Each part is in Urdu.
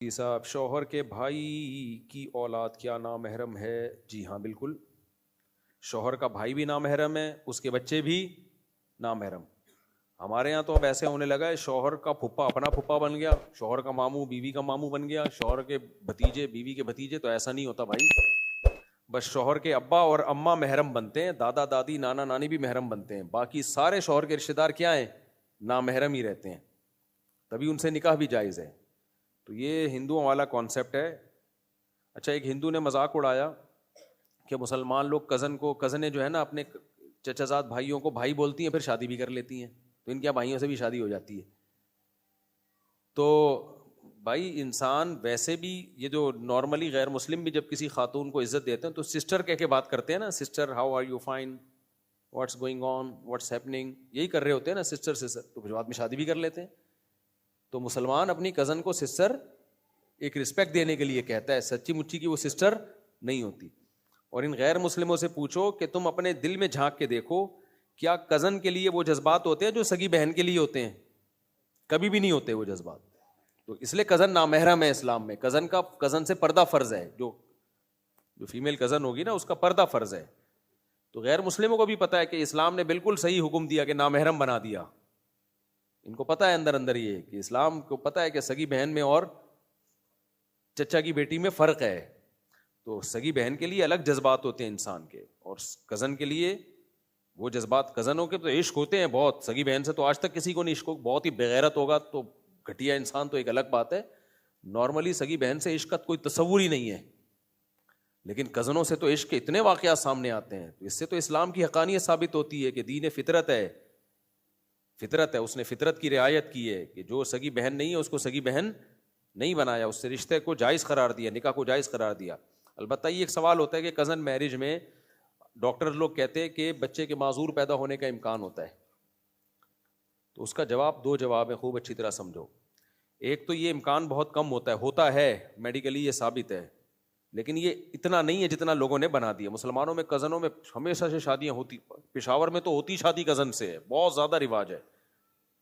جی صاحب، شوہر کے بھائی کی اولاد کیا نامحرم ہے؟ جی ہاں بالکل، شوہر کا بھائی بھی نامحرم ہے، اس کے بچے بھی نامحرم۔ ہمارے یہاں تو اب ایسے ہونے لگا ہے، شوہر کا پھپھا اپنا پھپھا بن گیا، شوہر کا ماموں بیوی کا ماموں بن گیا، شوہر کے بھتیجے بیوی کے بھتیجے۔ تو ایسا نہیں ہوتا بھائی، بس شوہر کے ابا اور اماں محرم بنتے ہیں، دادا دادی نانا نانی بھی محرم بنتے ہیں، باقی سارے شوہر کے رشتے دار کیا ہیں؟ نامحرم ہی رہتے ہیں، تبھی ان سے نکاح بھی جائز ہے۔ تو یہ ہندوؤں والا کانسیپٹ ہے۔ اچھا، ایک ہندو نے مذاق اڑایا کہ مسلمان لوگ کزنیں جو ہے نا اپنے چچا زاد بھائیوں کو بھائی بولتی ہیں، پھر شادی بھی کر لیتی ہیں، تو ان کے بھائیوں سے بھی شادی ہو جاتی ہے۔ تو بھائی انسان ویسے بھی، یہ جو نارملی غیر مسلم بھی جب کسی خاتون کو عزت دیتے ہیں تو سسٹر کہہ کے بات کرتے ہیں نا، sister how are you, fine, what's going on, what's happening, یہی کر رہے ہوتے ہیں نا سسٹر سسٹر، تو پھر بعد میں شادی بھی کر لیتے ہیں۔ تو مسلمان اپنی کزن کو سسٹر ایک رسپیکٹ دینے کے لیے کہتا ہے، سچی مچی کی وہ سسٹر نہیں ہوتی۔ اور ان غیر مسلموں سے پوچھو کہ تم اپنے دل میں جھانک کے دیکھو، کیا کزن کے لیے وہ جذبات ہوتے ہیں جو سگی بہن کے لیے ہوتے ہیں؟ کبھی بھی نہیں ہوتے وہ جذبات۔ تو اس لیے کزن نامحرم ہے اسلام میں، کزن سے پردہ فرض ہے، جو فیمیل کزن ہوگی نا اس کا پردہ فرض ہے۔ تو غیر مسلموں کو بھی پتا ہے کہ اسلام نے بالکل صحیح حکم دیا کہ نامحرم بنا دیا۔ ان کو پتا ہے اندر اندر یہ کہ اسلام کو پتا ہے کہ سگی بہن میں اور چچا کی بیٹی میں فرق ہے۔ تو سگی بہن کے لیے الگ جذبات ہوتے ہیں انسان کے، اور کزن کے لیے وہ جذبات، کزنوں کے تو عشق ہوتے ہیں بہت، سگی بہن سے تو آج تک کسی کو نہیں عشق ہو، بہت ہی بغیرت ہوگا تو گھٹیا انسان تو ایک الگ بات ہے۔ نارملی سگی بہن سے عشق کا کوئی تصور ہی نہیں ہے، لیکن کزنوں سے تو عشق کے اتنے واقعات سامنے آتے ہیں۔ تو اس سے تو اسلام کی حقانیت ثابت ہوتی ہے کہ دین فطرت ہے، فطرت ہے، اس نے فطرت کی رعایت کی ہے کہ جو سگی بہن نہیں ہے اس کو سگی بہن نہیں بنایا، اس سے رشتے کو جائز قرار دیا، نکاح کو جائز قرار دیا۔ البتہ یہ ایک سوال ہوتا ہے کہ کزن میرج میں ڈاکٹر لوگ کہتے ہیں کہ بچے کے معذور پیدا ہونے کا امکان ہوتا ہے۔ تو اس کا جواب، دو جواب ہیں، خوب اچھی طرح سمجھو۔ ایک تو یہ امکان بہت کم ہوتا ہے میڈیکلی یہ ثابت ہے، لیکن یہ اتنا نہیں ہے جتنا لوگوں نے بنا دیا۔ مسلمانوں میں کزنوں میں ہمیشہ سے شادیاں ہوتی، پشاور میں تو ہوتی شادی کزن سے ہے، بہت زیادہ رواج ہے،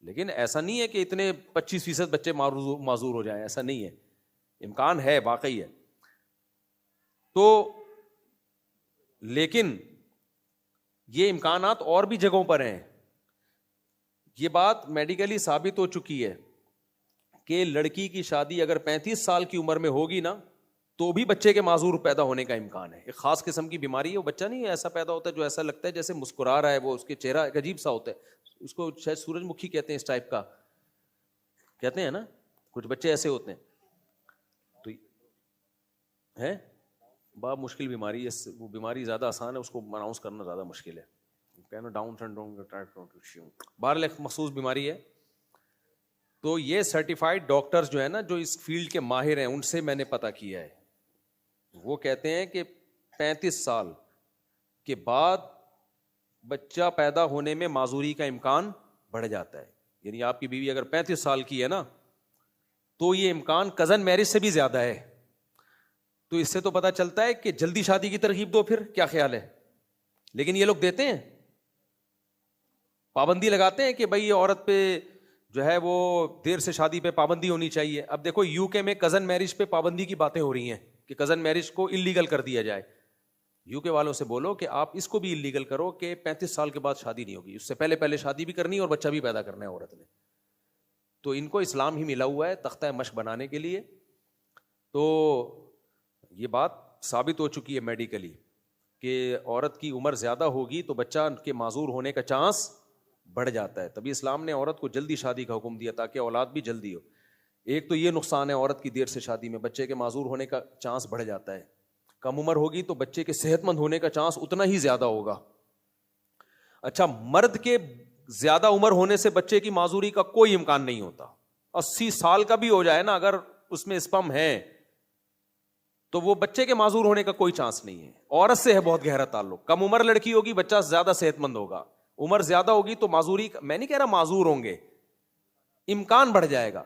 لیکن ایسا نہیں ہے کہ اتنے 25% بچے معذور ہو جائیں، ایسا نہیں ہے، امکان ہے، واقعی ہے۔ تو لیکن یہ امکانات اور بھی جگہوں پر ہیں۔ یہ بات میڈیکلی ثابت ہو چکی ہے کہ لڑکی کی شادی اگر 35 سال کی عمر میں ہوگی نا تو بھی بچے کے معذور پیدا ہونے کا امکان ہے۔ ایک خاص قسم کی بیماری ہے، وہ بچہ نہیں ایسا پیدا ہوتا ہے جو ایسا لگتا ہے جیسے مسکرا رہا ہے، وہ اس کے چہرہ ایک عجیب سا ہوتا ہے، اس کو شاید سورج مکھی کہتے ہیں، اس ٹائپ کا کہتے ہیں نا، کچھ بچے ایسے ہوتے ہیں۔ تو ہے بہت مشکل بیماری ہے، وہ بیماری زیادہ آسان ہے، اس کو اناؤنس کرنا زیادہ مشکل ہے، کہنا ڈاؤن سنڈروم، بہرحال ایک مخصوص بیماری ہے۔ تو یہ سرٹیفائڈ ڈاکٹرز جو ہے نا، جو اس فیلڈ کے ماہر ہیں، ان سے میں نے پتہ کیا ہے، وہ کہتے ہیں کہ 35 سال کے بعد بچہ پیدا ہونے میں معذوری کا امکان بڑھ جاتا ہے۔ یعنی آپ کی بیوی اگر 35 سال کی ہے نا تو یہ امکان کزن میرج سے بھی زیادہ ہے۔ تو اس سے تو پتہ چلتا ہے کہ جلدی شادی کی ترغیب دو، پھر کیا خیال ہے؟ لیکن یہ لوگ دیتے ہیں، پابندی لگاتے ہیں کہ بھائی یہ عورت پہ جو ہے وہ دیر سے شادی پہ پابندی ہونی چاہیے۔ اب دیکھو یو کے میں کزن میرج پہ پابندی کی باتیں ہو رہی ہیں کہ کزن میرج کو اللیگل کر دیا جائے۔ یو کے والوں سے بولو کہ آپ اس کو بھی اللیگل کرو کہ 35 سال کے بعد شادی نہیں ہوگی، اس سے پہلے شادی بھی کرنی ہے اور بچہ بھی پیدا کرنا ہے عورت نے۔ تو ان کو اسلام ہی ملا ہوا ہے تختہ مشق بنانے کے لیے۔ تو یہ بات ثابت ہو چکی ہے میڈیکلی کہ عورت کی عمر زیادہ ہوگی تو بچہ کے معذور ہونے کا چانس بڑھ جاتا ہے، تبھی اسلام نے عورت کو جلدی شادی کا حکم دیا تاکہ اولاد بھی جلدی ہو۔ ایک تو یہ نقصان ہے عورت کی دیر سے شادی میں، بچے کے معذور ہونے کا چانس بڑھ جاتا ہے۔ کم عمر ہوگی تو بچے کے صحت مند ہونے کا چانس اتنا ہی زیادہ ہوگا۔ اچھا، مرد کے زیادہ عمر ہونے سے بچے کی معذوری کا کوئی امکان نہیں ہوتا۔ 80 سال کا بھی ہو جائے نا اگر اس میں اسپم ہے تو وہ بچے کے معذور ہونے کا کوئی چانس نہیں ہے۔ عورت سے ہے بہت گہرا تعلق، کم عمر لڑکی ہوگی بچہ زیادہ صحت مند ہوگا، عمر زیادہ ہوگی تو معذوری، میں نہیں کہہ رہا معذور ہوں گے، امکان بڑھ جائے گا،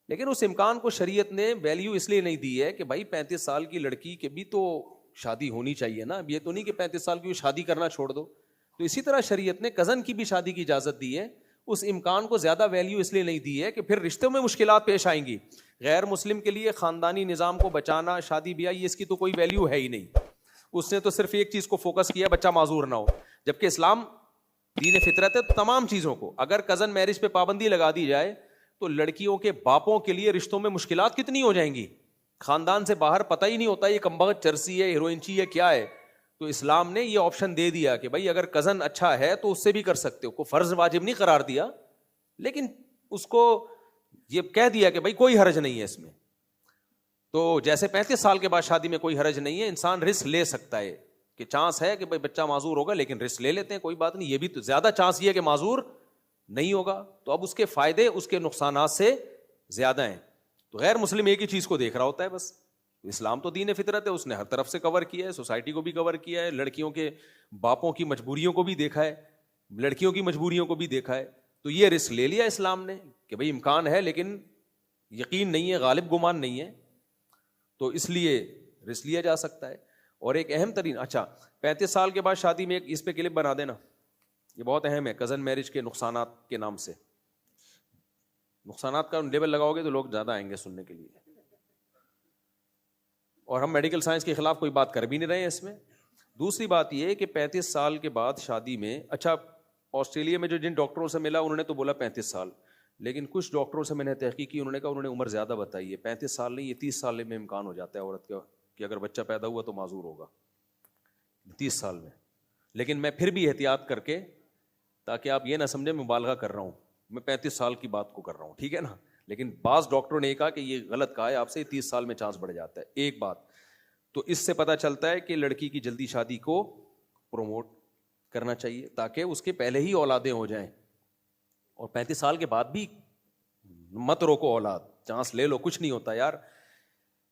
لیکن اس امکان کو شریعت نے ویلیو اس لیے نہیں دی ہے کہ بھائی 35 سال کی لڑکی کے بھی تو شادی ہونی چاہیے نا، اب یہ تو نہیں کہ 35 سال کی شادی کرنا چھوڑ دو۔ تو اسی طرح شریعت نے کزن کی بھی شادی کی اجازت دی ہے، اس امکان کو زیادہ ویلیو اس لیے نہیں دی ہے کہ پھر رشتوں میں مشکلات پیش آئیں گی. غیر مسلم کے لیے خاندانی نظام کو بچانا, شادی بیاہ, یہ اس کی تو کوئی ویلیو ہے ہی نہیں. اس نے تو صرف ایک چیز کو فوکس کیا, بچہ معذور نہ ہو. جبکہ اسلام دین فطرت ہے تمام چیزوں کو. اگر کزن میرج پہ پابندی لگا دی جائے تو لڑکیوں کے باپوں کے لیے رشتوں میں مشکلات کتنی ہو جائیں گی. خاندان سے باہر پتہ ہی نہیں ہوتا یہ کمبخت چرسی ہے, ہیروئنچی ہے, کیا ہے. تو اسلام نے یہ آپشن دے دیا کہ بھائی اگر کزن اچھا ہے تو اس سے بھی کر سکتے ہو. کو فرض واجب نہیں قرار دیا, لیکن اس کو یہ کہہ دیا کہ بھائی کوئی حرج نہیں ہے اس میں. تو جیسے 35 سال کے بعد شادی میں کوئی حرج نہیں ہے, انسان رسک لے سکتا ہے کہ چانس ہے کہ بھائی بچہ معذور ہوگا, لیکن رسک لے لیتے ہیں, کوئی بات نہیں. یہ بھی تو زیادہ چانس یہ ہے کہ معذور نہیں ہوگا, تو اب اس کے فائدے اس کے نقصانات سے زیادہ ہیں. تو غیر مسلم ایک ہی چیز کو دیکھ رہا ہوتا ہے بس. اسلام تو دین فطرت ہے, اس نے ہر طرف سے کور کیا ہے, سوسائٹی کو بھی کور کیا ہے, لڑکیوں کے باپوں کی مجبوریوں کو بھی دیکھا ہے, لڑکیوں کی مجبوریوں کو بھی دیکھا ہے. تو یہ رسک لے لیا اسلام نے کہ بھئی امکان ہے لیکن یقین نہیں ہے, غالب گمان نہیں ہے, تو اس لیے رسک لیا جا سکتا ہے. اور ایک اہم ترین, اچھا 35 سال کے بعد شادی میں ایک اس پہ کلپ بنا دینا, یہ بہت اہم ہے, کزن میرج کے نقصانات کے نام سے. نقصانات کا لیبل لگاؤ گے تو لوگ زیادہ آئیں گے سننے کے لیے. اور ہم میڈیکل سائنس کے خلاف کوئی بات کر بھی نہیں رہے ہیں اس میں. دوسری بات یہ ہے کہ 35 سال کے بعد شادی میں, اچھا آسٹریلیا میں جو جن ڈاکٹروں سے ملا انہوں نے تو بولا 35 سال, لیکن کچھ ڈاکٹروں سے میں نے تحقیق کی, انہوں نے کہا انہوں نے عمر زیادہ بتائی ہے, 35 سال نہیں, یہ 30 سال میں امکان ہو جاتا ہے عورت کا کہ اگر بچہ پیدا ہوا تو معذور ہوگا 30 سال میں. لیکن میں پھر بھی احتیاط کر کے, تاکہ آپ یہ نہ سمجھیں میں مبالغہ کر رہا ہوں, میں 35 سال کی بات کو کر رہا ہوں, ٹھیک ہے نا. لیکن بعض ڈاکٹروں نے یہ کہا کہ یہ غلط کہا ہے آپ سے, 30 سال میں چانس بڑھ جاتا ہے. ایک بات تو اس سے پتہ چلتا ہے کہ لڑکی کی جلدی شادی کو پروموٹ کرنا چاہیے تاکہ اس کے پہلے ہی اولادیں ہو جائیں. اور 35 سال کے بعد بھی مت روکو اولاد, چانس لے لو, کچھ نہیں ہوتا یار.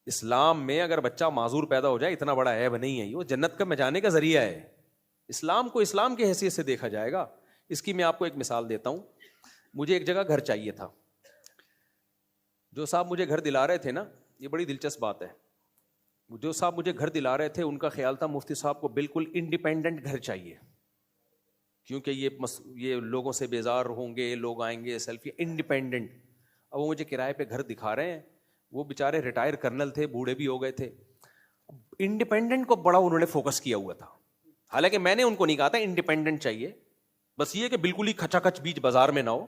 اسلام میں اگر بچہ معذور پیدا ہو جائے اتنا بڑا عیب نہیں ہے, وہ جنت کا میں جانے کا ذریعہ ہے. اسلام کو اسلام کی حیثیت سے دیکھا جائے گا. اس کی میں آپ کو ایک مثال دیتا ہوں. مجھے ایک جگہ گھر چاہیے تھا, جو صاحب مجھے گھر دلا رہے تھے نا, یہ بڑی دلچسپ بات ہے, جو صاحب مجھے گھر دلا رہے تھے ان کا خیال تھا مفتی صاحب کو بالکل انڈیپینڈنٹ گھر چاہیے, کیونکہ یہ لوگوں سے بیزار ہوں گے, لوگ آئیں گے, سیلفی, انڈیپینڈنٹ. اب وہ مجھے کرائے پہ گھر دکھا رہے ہیں, وہ بیچارے ریٹائر کرنل تھے, بوڑھے بھی ہو گئے تھے. انڈیپینڈنٹ کو بڑا انہوں نے فوکس کیا ہوا تھا, حالانکہ میں نے ان کو نہیں کہا تھا انڈیپینڈنٹ چاہیے, بس یہ کہ بالکل ہی کھچا کھچ بیچ بازار میں نہ ہو.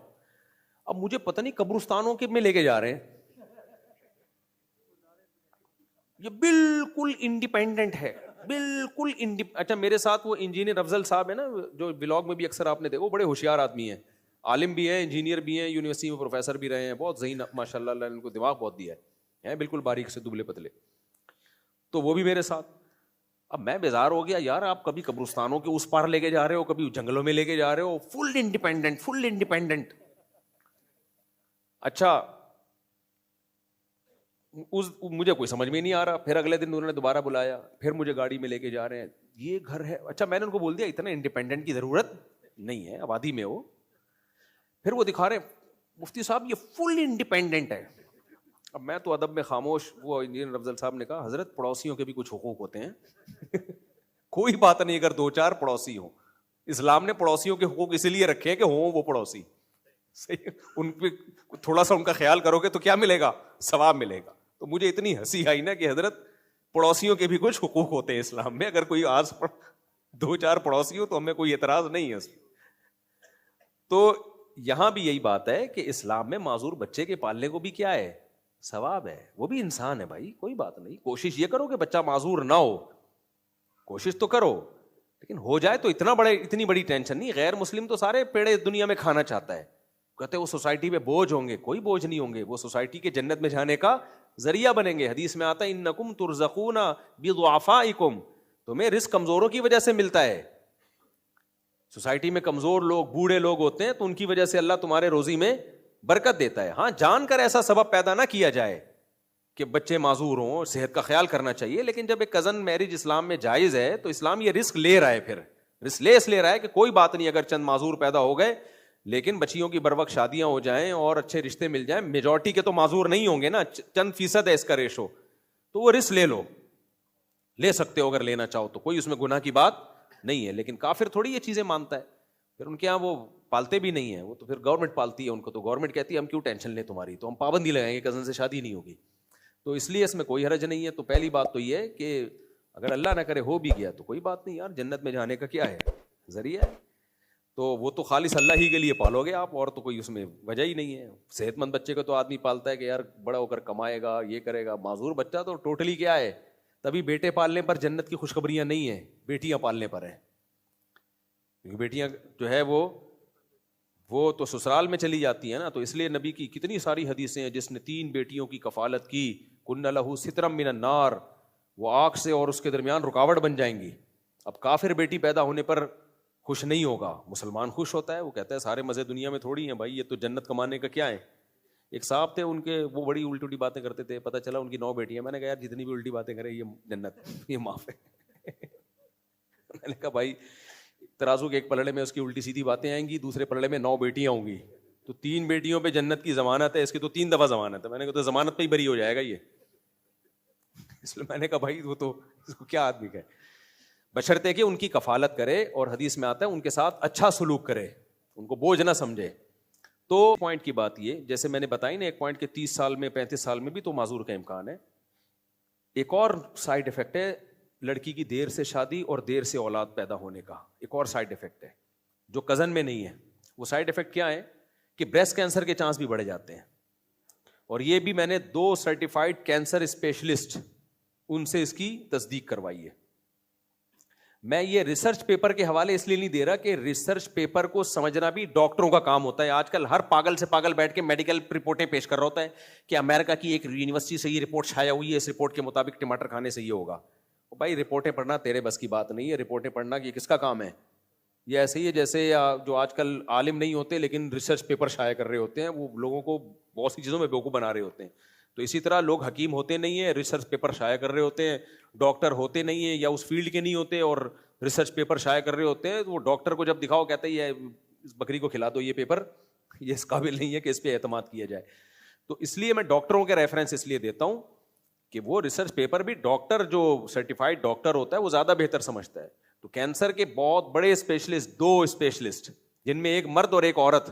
اب مجھے پتہ نہیں قبرستانوں کے میں لے کے جا رہے ہیں, یہ بالکل انڈیپینڈنٹ ہے, بالکل اچھا میرے ساتھ وہ انجینئر افضل صاحب ہے نا, جو بلاگ میں بھی اکثر آپ نے دیکھا, وہ بڑے ہوشیار آدمی ہیں, عالم بھی ہیں, انجینئر بھی ہیں, یونیورسٹی میں پروفیسر بھی رہے ہیں, بہت ذہین ماشاء اللہ, اللہ نے ان کو دماغ بہت دیا ہے, بالکل باریک سے دبلے پتلے. تو وہ بھی میرے ساتھ. اب میں بیزار ہو گیا, یار آپ کبھی قبرستانوں کے اس پار لے کے جا رہے ہو, کبھی جنگلوں میں لے کے جا رہے ہو, فل انڈیپینڈنٹ, فل انڈیپینڈنٹ. اچھا مجھے کوئی سمجھ میں نہیں آ رہا. پھر اگلے دن انہوں نے دوبارہ بلایا, پھر مجھے گاڑی میں لے کے جا رہے ہیں, یہ گھر ہے. اچھا میں نے ان کو بول دیا اتنا انڈیپینڈنٹ کی ضرورت نہیں ہے, آبادی میں ہو. پھر وہ دکھا رہے ہیں مفتی صاحب یہ فل انڈیپینڈنٹ ہے. اب میں تو ادب میں خاموش. وہ انجینئر افضل صاحب نے کہا حضرت پڑوسیوں کے بھی کچھ حقوق ہوتے ہیں. کوئی بات نہیں اگر 2-4 پڑوسی ہوں, اسلام نے پڑوسیوں کے حقوق اسی لیے رکھے ہیں کہ ہوں وہ پڑوسی, ان پہ تھوڑا سا ان کا خیال کرو گے تو کیا ملے گا, ثواب ملے گا. تو مجھے اتنی ہنسی آئی نا کہ حضرت پڑوسیوں کے بھی کچھ حقوق ہوتے ہیں اسلام میں, اگر کوئی 2-4 پڑوسی ہو تو ہمیں کوئی اعتراض نہیں ہے. تو یہاں بھی یہی بات ہے کہ اسلام میں معذور بچے کے پالنے کو بھی کیا ہے, ثواب ہے, وہ بھی انسان ہے بھائی, کوئی بات نہیں. کوشش یہ کرو کہ بچہ معذور نہ ہو, کوشش تو کرو, لیکن ہو جائے تو اتنی بڑی ٹینشن نہیں. غیر مسلم تو سارے پیڑے دنیا میں کھانا چاہتا ہے, کہتے وہ سوسائٹی پہ بوجھ ہوں گے, کوئی بوجھ نہیں ہوں گے, وہ سوسائٹی کے جنت میں جانے کا ذریعہ بنیں گے. حدیث میں آتا ہے انکم ترزقون بضعفائکم, تمہیں رزق کمزوروں کی وجہ سے ملتا ہے. سوسائٹی میں کمزور لوگ, بوڑھے لوگ ہوتے ہیں تو ان کی وجہ سے اللہ تمہارے روزی میں برکت دیتا ہے. ہاں جان کر ایسا سبب پیدا نہ کیا جائے کہ بچے معذور ہوں, صحت کا خیال کرنا چاہیے. لیکن جب ایک کزن میرج اسلام میں جائز ہے تو اسلام یہ رسک لے رہا ہے, پھر رسک اس لے رہا ہے کہ کوئی بات نہیں اگر چند معذور پیدا ہو گئے, لیکن بچیوں کی بر وقت شادیاں ہو جائیں اور اچھے رشتے مل جائیں. میجورٹی کے تو معذور نہیں ہوں گے نا, چند فیصد ہے اس کا ریشو, تو وہ رسک لے سکتے ہو اگر لینا چاہو تو, کوئی اس میں گناہ کی بات نہیں ہے. لیکن کافر تھوڑی یہ چیزیں مانتا ہے. پھر ان کے یہاں وہ پالتے بھی نہیں ہیں وہ تو پھر گورنمنٹ پالتی ہے ان کو, تو گورنمنٹ کہتی ہے ہم کیوں ٹینشن لیں تمہاری, تو ہم پابندی لگائیں گے کزن سے شادی نہیں ہوگی. تو اس لیے اس میں کوئی حرج نہیں ہے. تو پہلی بات تو یہ ہے کہ اگر اللہ نہ کرے ہو بھی گیا تو کوئی بات نہیں یار, جنت میں جانے کا کیا ہے, ذریعہ ہے. تو وہ تو خالص اللہ ہی کے لیے پالو گے آپ, اور تو کوئی اس میں وجہ ہی نہیں ہے. صحت مند بچے کو تو آدمی پالتا ہے کہ یار بڑا ہو کر کمائے گا, یہ کرے گا. معذور بچہ تو ٹوٹلی کیا ہے, تبھی بیٹے پالنے پر جنت کی خوشخبریاں نہیں ہیں, بیٹیاں پالنے پر ہیں. کیونکہ بیٹیاں جو ہے وہ تو سسرال میں چلی جاتی ہیں نا. تو اس لیے نبی کی کتنی ساری حدیثیں ہیں, جس نے 3 بیٹیوں کی کفالت کی, کن لہ سترم من النار, وہ آگ سے اور اس کے درمیان رکاوٹ بن جائیں گی. اب کافر بیٹی پیدا ہونے پر خوش نہیں ہوگا, مسلمان خوش ہوتا ہے. وہ کہتا ہے سارے مزے دنیا میں تھوڑی ہیں بھائی, یہ تو جنت کمانے کا کیا ہے. ایک صاحب تھے ان کے, وہ بڑی الٹی باتیں کرتے تھے, پتہ چلا ان کی 9 بیٹیاں. میں نے کہا یار جتنی بھی الٹی باتیں کرے یہ جنت, یہ معاف ہے. میں نے کہا بھائی ترازو کے ایک پلڑے میں اس کی الٹی سیدھی باتیں آئیں گی, دوسرے پلڑے میں 9 بیٹیاں ہوں گی, تو 3 بیٹیوں پہ جنت کی ضمانت ہے, اس کی تو 3 دفعہ ضمانت ہے. میں نے کہا تو ضمانت پہ ہی بری ہو جائے گا یہ. اس لیے میں نے کہا بھائی وہ تو اس کو کیا آدمی کہے, بشرطے کہ ان کی کفالت کرے, اور حدیث میں آتا ہے ان کے ساتھ اچھا سلوک کرے, ان کو بوجھ نہ سمجھے. تو پوائنٹ کی بات یہ, جیسے میں نے بتائی نا ایک پوائنٹ کہ 30 سال میں 35 سال میں بھی تو معذور کا امکان ہے. ایک اور سائڈ افیکٹ ہے لڑکی کی دیر سے شادی اور دیر سے اولاد پیدا ہونے کا, ایک اور سائڈ افیکٹ ہے جو کزن میں نہیں ہے. وہ سائڈ افیکٹ کیا ہے کہ بریسٹ کینسر کے چانس بھی بڑھ جاتے ہیں. اور یہ بھی میں نے 2 سرٹیفائڈ کینسر اسپیشلسٹ ان سے اس کی تصدیق کروائی ہے. میں یہ ریسرچ پیپر کے حوالے اس لیے نہیں دے رہا کہ ریسرچ پیپر کو سمجھنا بھی ڈاکٹروں کا کام ہوتا ہے. آج کل ہر پاگل سے پاگل بیٹھ کے میڈیکل رپورٹیں پیش کر رہا ہوتا ہے کہ امریکہ کی ایک یونیورسٹی سے یہ رپورٹ چھایا ہوئی ہے, اس رپورٹ کے مطابق ٹماٹر کھانے سے یہ ہوگا. بھائی رپورٹیں پڑھنا تیرے بس کی بات نہیں ہے. رپورٹیں پڑھنا یہ کس کا کام ہے؟ یہ ایسے ہی ہے جیسے جو آج کل عالم نہیں ہوتے لیکن ریسرچ پیپر شائع کر رہے ہوتے ہیں, وہ لوگوں کو بہت سی چیزوں میں بیوقوف بنا رہے ہوتے ہیں. تو اسی طرح لوگ حکیم ہوتے نہیں ہیں, ریسرچ پیپر شائع کر رہے ہوتے ہیں. ڈاکٹر ہوتے نہیں ہیں یا اس فیلڈ کے نہیں ہوتے اور ریسرچ پیپر شائع کر رہے ہوتے ہیں. تو وہ ڈاکٹر کو جب دکھاؤ کہتے ہیں اس بکری کو کھلا دو یہ پیپر, یہ اس قابل نہیں ہے کہ اس پہ اعتماد کیا جائے. تو اس لیے میں ڈاکٹروں کے ریفرنس اس لیے دیتا ہوں کہ وہ ریسرچ پیپر بھی ڈاکٹر جو سرٹیفائڈ ڈاکٹر ہوتا ہے وہ زیادہ بہتر سمجھتا ہے. تو کینسر کے بہت بڑے اسپیشلسٹ, 2 اسپیشلسٹ جن میں ایک مرد اور ایک عورت,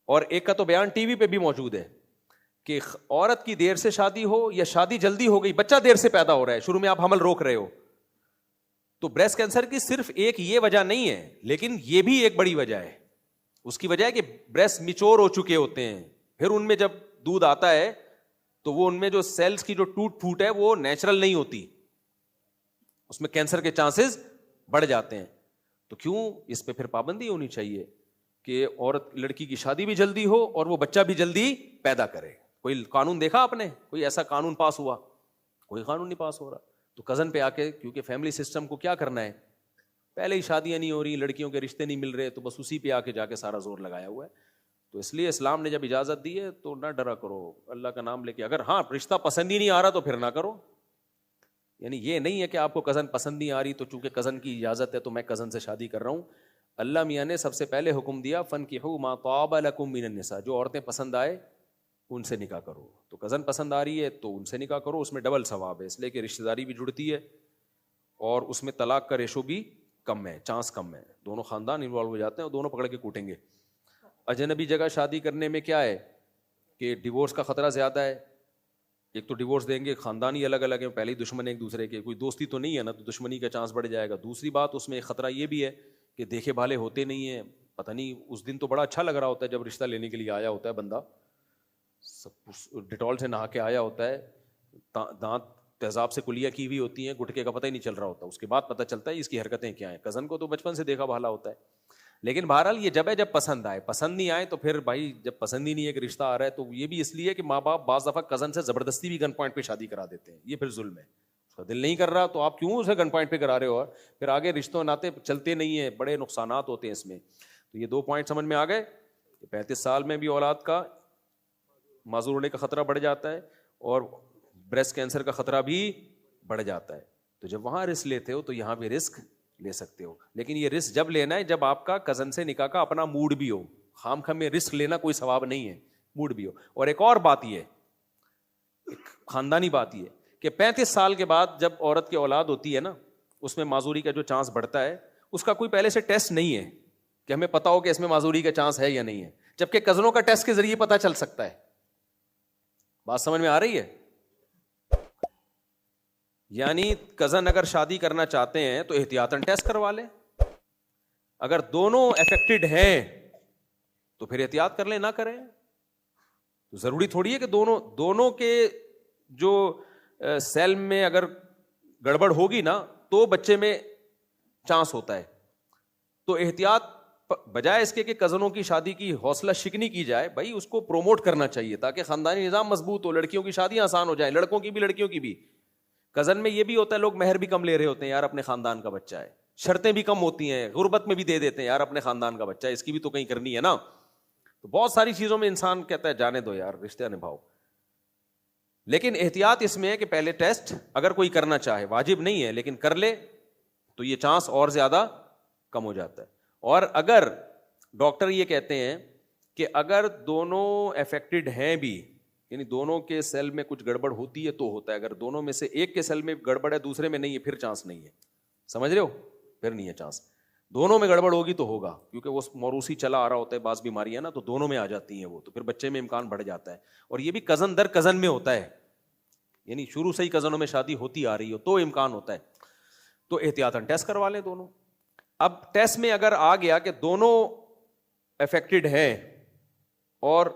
اور ایک کا تو بیان ٹی وی پہ بھی موجود ہے کہ عورت کی دیر سے شادی ہو یا شادی جلدی ہو گئی, بچہ دیر سے پیدا ہو رہا ہے, شروع میں آپ حمل روک رہے ہو, تو بریسٹ کینسر کی صرف ایک یہ وجہ نہیں ہے, لیکن یہ بھی ایک بڑی وجہ ہے. اس کی وجہ ہے کہ بریسٹ میچور ہو چکے ہوتے ہیں, پھر ان میں جب دودھ آتا ہے تو وہ ان میں جو سیلز کی جو ٹوٹ پھوٹ ہے وہ نیچرل نہیں ہوتی, اس میں کینسر کے چانسز بڑھ جاتے ہیں. تو کیوں اس پہ پھر پابندی ہونی چاہیے کہ عورت لڑکی کی شادی بھی جلدی ہو اور وہ بچہ بھی جلدی پیدا کرے. کوئی قانون دیکھا آپ نے, کوئی ایسا قانون پاس ہوا؟ کوئی قانون نہیں پاس ہو رہا. تو کزن پہ آ کے, کیونکہ فیملی سسٹم کو کیا کرنا ہے, پہلے ہی شادیاں نہیں ہو رہی, لڑکیوں کے رشتے نہیں مل رہے, تو بس اسی پہ آ کے جا کے سارا زور لگایا ہوا ہے. تو اس لیے اسلام نے جب اجازت دی ہے تو نہ ڈرا کرو, اللہ کا نام لے کے. اگر ہاں رشتہ پسند ہی نہیں آ رہا تو پھر نہ کرو. یعنی یہ نہیں ہے کہ آپ کو کزن پسند نہیں آ رہی تو چونکہ کزن کی اجازت ہے تو میں کزن سے شادی کر رہا ہوں. اللہ میاں نے سب سے پہلے حکم دیا فَانْكِحُوا مَا طَابَ لَكُم مِّنَ النِّسَاءِ, جو عورتیں پسند آئے ان سے نکاح کرو. تو کزن پسند آ رہی ہے تو ان سے نکاح کرو, اس میں ڈبل ثواب ہے, اس لیے کہ رشتہ داری بھی جڑتی ہے اور اس میں طلاق کا ریشو بھی کم ہے, چانس کم ہے. دونوں خاندان انوالو ہو جاتے ہیں اور دونوں پکڑ کے کوٹیں گے. اجنبی جگہ شادی کرنے میں کیا ہے کہ ڈیورس کا خطرہ زیادہ ہے. ایک تو ڈیورس دیں گے, خاندان ہی الگ الگ ہیں, پہلے ہی دشمن ایک دوسرے کے, کوئی دوستی تو نہیں ہے نا, تو دشمنی کا چانس بڑھ جائے گا. دوسری بات اس میں ایک خطرہ یہ بھی ہے کہ دیکھے بھالے ہوتے نہیں ہیں. پتہ نہیں اس دن تو بڑا اچھا لگ رہا ہوتا ہے جب رشتہ لینے کے لیے آیا ہوتا ہے بندہ, سب ڈیٹول سے نہا کے آیا ہوتا ہے, دانت تیزاب سے کلیاں کی ہوئی ہوتی ہیں, گٹکے کا پتہ ہی نہیں چل رہا ہوتا, اس کے بعد پتہ چلتا ہے اس کی حرکتیں کیا ہیں. کزن کو تو بچپن سے دیکھا بھالا ہوتا ہے. لیکن بہرحال یہ جب ہے جب پسند آئے, پسند نہیں آئے تو پھر بھائی جب پسند ہی نہیں ہے کہ رشتہ آ رہا ہے, تو یہ بھی اس لیے کہ ماں باپ بعض دفعہ کزن سے زبردستی بھی گن پوائنٹ پہ شادی کرا دیتے ہیں. یہ پھر ظلم ہے, اس کا دل نہیں کر رہا تو آپ کیوں اسے گن پوائنٹ پہ کرا رہے ہو, پھر آگے رشتوں ناطے چلتے نہیں ہیں, بڑے نقصانات ہوتے ہیں اس میں. تو یہ 2 پوائنٹ سمجھ میں آ گئے کہ 35 سال میں بھی اولاد کا معذور ہونے کا خطرہ بڑھ جاتا ہے اور بریسٹ کینسر کا خطرہ بھی بڑھ جاتا ہے. تو جب وہاں رسک لیتے ہو تو یہاں بھی رسک لے سکتے ہو, لیکن یہ رسک جب لینا ہے جب آپ کا کزن سے نکاح کا اپنا موڈ بھی ہو. خام خام میں رسک لینا کوئی ثواب نہیں ہے, موڈ بھی ہو. اور ایک اور بات یہ ہے, ایک خاندانی بات یہ کہ 35 سال کے بعد جب عورت کی اولاد ہوتی ہے نا, اس میں معذوری کا جو چانس بڑھتا ہے, اس کا کوئی پہلے سے ٹیسٹ نہیں ہے کہ ہمیں پتا ہو کہ اس میں معذوری کا چانس ہے یا نہیں ہے, جبکہ کزنوں کا ٹیسٹ کے ذریعے پتا چل سکتا ہے. بات سمجھ میں آ رہی ہے؟ یعنی کزن اگر شادی کرنا چاہتے ہیں تو احتیاطاً ٹیسٹ کروا لیں, اگر دونوں افیکٹڈ ہیں تو پھر احتیاط کر لیں, نہ کریں. تو ضروری تھوڑی ہے کہ دونوں کے جو سیل میں اگر گڑبڑ ہوگی نا تو بچے میں چانس ہوتا ہے. تو احتیاط بجائے اس کے کہ کزنوں کی شادی کی حوصلہ شکنی کی جائے, بھائی اس کو پروموٹ کرنا چاہیے تاکہ خاندانی نظام مضبوط ہو, لڑکیوں کی شادیاں آسان ہو جائیں, لڑکوں کی بھی لڑکیوں کی بھی. کزن میں یہ بھی ہوتا ہے لوگ مہر بھی کم لے رہے ہوتے ہیں, یار اپنے خاندان کا بچہ ہے, شرطیں بھی کم ہوتی ہیں, غربت میں بھی دے دیتے ہیں, یار اپنے خاندان کا بچہ ہے, اس کی بھی تو کہیں کرنی ہے نا. تو بہت ساری چیزوں میں انسان کہتا ہے جانے دو یار, رشتہ نبھاؤ. لیکن احتیاط اس میں ہے کہ پہلے ٹیسٹ اگر کوئی کرنا چاہے, واجب نہیں ہے لیکن کر لے تو یہ چانس اور زیادہ کم ہو جاتا ہے. اور اگر ڈاکٹر یہ کہتے ہیں کہ اگر دونوں افیکٹڈ ہیں بھی, یعنی دونوں کے سیل میں کچھ گڑبڑ ہوتی ہے تو ہوتا ہے, اگر دونوں میں سے ایک کے سیل میں گڑبڑ ہے دوسرے میں نہیں ہے پھر چانس نہیں ہے. سمجھ رہے ہو؟ پھر نہیں ہے چانس. دونوں میں گڑبڑ ہوگی تو ہوگا, کیونکہ وہ موروثی چلا آ رہا ہوتا ہے, بعض بیماریاں نا تو دونوں میں آ جاتی ہیں وہ, تو پھر بچے میں امکان بڑھ جاتا ہے. اور یہ بھی کزن در کزن میں ہوتا ہے, یعنی شروع سے ہی کزنوں میں شادی ہوتی آ رہی ہو تو امکان ہوتا ہے. تو احتیاطاً ٹیسٹ کروا لیں دونوں. اب ٹیسٹ میں اگر آ گیا کہ دونوں افیکٹڈ ہیں اور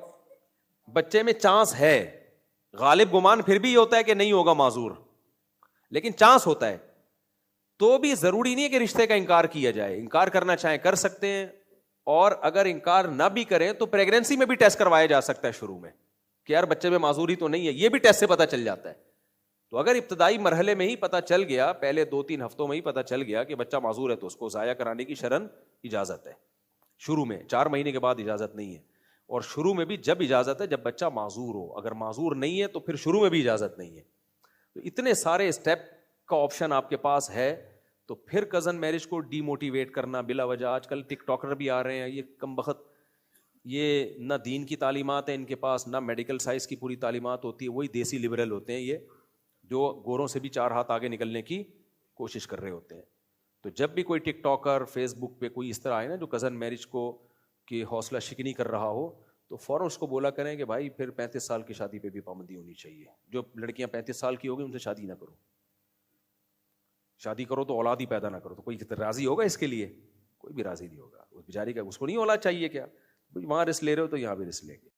بچے میں چانس ہے, غالب گمان پھر بھی یہ ہوتا ہے کہ نہیں ہوگا معذور, لیکن چانس ہوتا ہے, تو بھی ضروری نہیں ہے کہ رشتے کا انکار کیا جائے. انکار کرنا چاہیں کر سکتے ہیں, اور اگر انکار نہ بھی کریں تو پریگنینسی میں بھی ٹیسٹ کروایا جا سکتا ہے شروع میں کہ یار بچے میں معذوری تو نہیں ہے, یہ بھی ٹیسٹ سے پتہ چل جاتا ہے. تو اگر ابتدائی مرحلے میں ہی پتہ چل گیا, پہلے 2-3 ہفتوں میں ہی پتہ چل گیا کہ بچہ معذور ہے, تو اس کو ضائع کرانے کی شرعاً اجازت ہے. شروع میں 4 مہینے کے بعد اجازت نہیں ہے, اور شروع میں بھی جب اجازت ہے جب بچہ معذور ہو, اگر معذور نہیں ہے تو پھر شروع میں بھی اجازت نہیں ہے. تو اتنے سارے اسٹیپ کا آپشن آپ کے پاس ہے. تو پھر کزن میرج کو ڈی موٹیویٹ کرنا بلا وجہ, آج کل ٹک ٹاکر بھی آ رہے ہیں, یہ کم بخت, یہ نہ دین کی تعلیمات ہیں ان کے پاس, نہ میڈیکل سائنس کی پوری تعلیمات ہوتی ہے, وہی دیسی لبرل ہوتے ہیں یہ, جو گوروں سے بھی 4 ہاتھ آگے نکلنے کی کوشش کر رہے ہوتے ہیں. تو جب بھی کوئی ٹک ٹاکر فیس بک پہ کوئی اس طرح آئے نا جو کزن میرج کو کی حوصلہ شکنی کر رہا ہو, تو فوراً اس کو بولا کریں کہ بھائی پھر 35 سال کی شادی پہ بھی پابندی ہونی چاہیے. جو لڑکیاں 35 سال کی ہوگی ان سے شادی نہ کرو, شادی کرو تو اولاد ہی پیدا نہ کرو. تو کوئی راضی ہوگا اس کے لیے؟ کوئی بھی راضی نہیں ہوگا. اس بیچاری کا اس کو نہیں اولاد چاہیے کیا؟ وہاں رسک لے رہے ہو تو یہاں بھی رسک لیں گے.